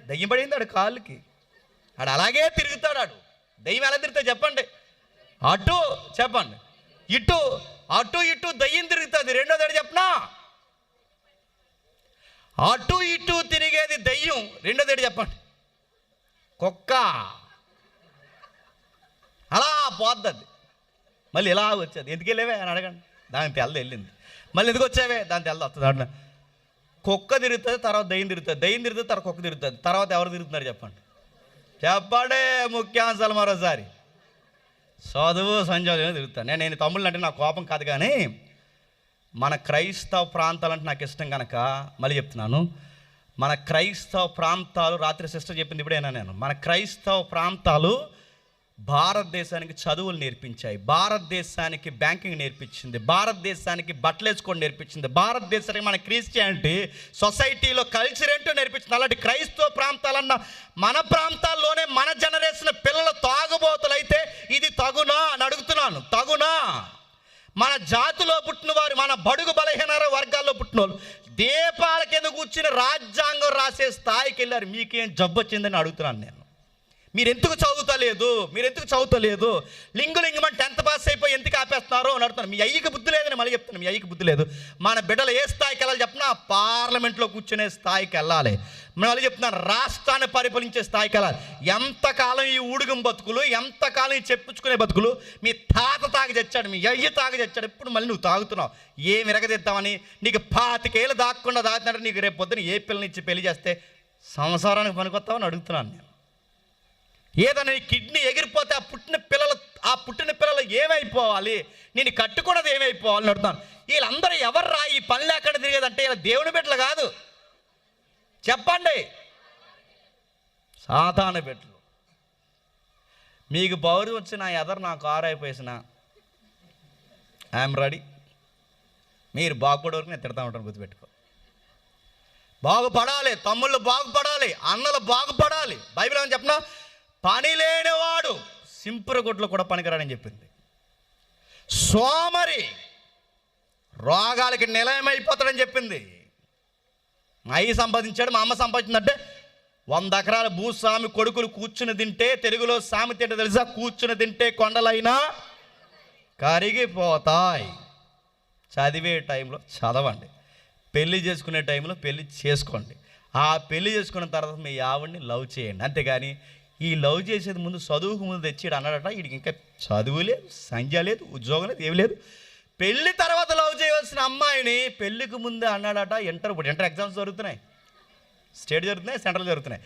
దయ్యం పడింది ఆడు కాళ్ళకి. ఆడు అలాగే తిరుగుతాడు. ఆడు దయ్యం ఎలా తిరుగుతాడు చెప్పండి? అటు చెప్పండి, ఇటు, అటు ఇటు దయ్యం తిరుగుతుంది. రెండోది ఏడు చెప్పనా? అటు ఇటు తిరిగేది దయ్యం. రెండోది ఏడు చెప్పండి? కుక్క. అలా పోద్ది. మళ్ళీ ఇలా వచ్చేది. ఎందుకు వెళ్ళేవే అని అడగండి, దాని తెల్లది వెళ్ళింది. మళ్ళీ ఎందుకు వచ్చావే, దాని తెల్లది వస్తుంది. అన్న కుక్క తిరుగుతుంది, తర్వాత దయ్యం తిరుగుతుంది, దయ్యం తిరుగుతుంది, తర్వాత కుక్క తిరుగుతుంది, తర్వాత ఎవరు తిరుగుతున్నారు చెప్పండి? చెప్పండి ముఖ్యాంశాలు మరోసారి. చదువు సంజోగం తిరుగుతాను. నేను తమ్ముళ్ళు అంటే నాకు కోపం కాదు, కానీ మన క్రైస్తవ ప్రాంతాలంటే నాకు ఇష్టం కనుక మళ్ళీ చెప్తున్నాను. మన క్రైస్తవ ప్రాంతాలు, రాత్రి సిస్టర్ చెప్పింది ఇప్పుడైనా నేను, మన క్రైస్తవ ప్రాంతాలు భారతదేశానికి చదువులు నేర్పించాయి, భారతదేశానికి బ్యాంకింగ్ నేర్పించింది, భారతదేశానికి బట్టలు వేసుకోవడం నేర్పించింది, భారతదేశానికి మన క్రిస్టియానిటీ సొసైటీలో కల్చర్ ఏంటో నేర్పించింది. అలాంటి క్రైస్తవ ప్రాంతాలన్న మన ప్రాంతాల్లోనే మన జనరేషన్ పిల్లలు తాగుబోతులైతే ఇది తగునా అని అడుగుతున్నాను. తగునా? మన జాతిలో పుట్టిన వారు, మన బడుగు బలహీన వర్గాల్లో పుట్టిన వాళ్ళు దీపాల కింద కూర్చుని రాజ్యాంగం రాసే స్థాయికి వెళ్ళారు. మీకేం జబ్బు వచ్చిందని అడుగుతున్నాను నేను. మీరెందుకు చదువుతలేదు? లింగులింగమని 10th పాస్ అయిపోయి ఎందుకు ఆపేస్తున్నారు అని అడుగుతాను. మీ అయ్యకి బుద్ధి లేదని మళ్ళీ చెప్తున్నాను. మీ అయ్యకి బుద్ధి లేదు. మన బిడ్డలు ఏ స్థాయికి వెళ్ళాలి చెప్పినా? పార్లమెంట్లో కూర్చునే స్థాయికి వెళ్ళాలి. మళ్ళీ చెప్తున్నాను, రాష్ట్రాన్ని పరిపాలించే స్థాయికి వెళ్ళాలి. ఎంతకాలం ఈ ఊడుగం బతుకులు, ఎంతకాలం ఈ చెప్పుకునే బతుకులు? మీ తాత తాగి తెచ్చాడు, మీ అయ్య తాగి తెచ్చాడు, ఇప్పుడు మళ్ళీ నువ్వు తాగుతున్నావు. ఏమి ఎరగదిద్దామని? నీకు 25 ఏళ్ళు దాక్కుండా దాగుతున్నాడు. నీకు రేపు పొద్దున ఏ పిల్లనిచ్చి పెళ్లి చేస్తే సంసారానికి పనికొస్తావని అడుగుతున్నాను నేను. ఏదైనా కిడ్నీ ఎగిరిపోతే ఆ పుట్టిన పిల్లలు ఏమైపోవాలి? నేను కట్టుకున్నది ఏమైపోవాలని అడుగుతాను. వీళ్ళందరూ ఎవర్రా ఈ పని లేకుండా తిరిగేదంటే? ఇలా దేవుని బిడ్డలు కాదు చెప్పండి, సాతాను బిడ్డలు. మీకు పౌరు వచ్చి నా ఎదరు నా కారు అయిపోయేసిన ఐఎమ్ రెడీ. మీరు బాగుపడే వరకు నేను తిడతా ఉంటాను, గుర్తుపెట్టుకో. బాగుపడాలి, తమ్ముళ్ళు బాగుపడాలి, అన్నలు బాగుపడాలి. బైబిల్ ఏమని చెప్పినా? పని లేనివాడు సింపురగుడ్లు కూడా పనికిరాడని చెప్పింది. సోమరి రోగాలకి నిలయమైపోతాడని చెప్పింది. మా అయ్య సంపాదించాడు, మా అమ్మ సంపాదించిందంటే 100 ఎకరాల భూస్వామి కొడుకులు కూర్చుని తింటే, తెలుగులో సామెత ఏంటో తెలుసా? కూర్చుని తింటే కొండలైనా కరిగిపోతాయి. చదివే టైంలో చదవండి, పెళ్లి చేసుకునే టైంలో పెళ్లి చేసుకోండి. ఆ పెళ్లి చేసుకున్న తర్వాత మీ ఆవిడ్ని లవ్ చేయండి. అంతేగాని ఈ లవ్ చేసేది ముందు చదువుకు ముందు తెచ్చిడు అన్నాడట. వీడికి ఇంకా చదువు లేదు, సంధ్య లేదు, ఉద్యోగం లేదు, ఏమి లేదు. పెళ్లి తర్వాత లవ్ చేయవలసిన అమ్మాయిని పెళ్లికి ముందే అన్నాడట. ఇంటర్ ఎగ్జామ్స్ జరుగుతున్నాయి, స్టేట్ జరుగుతున్నాయి, సెంట్రల్ జరుగుతున్నాయి.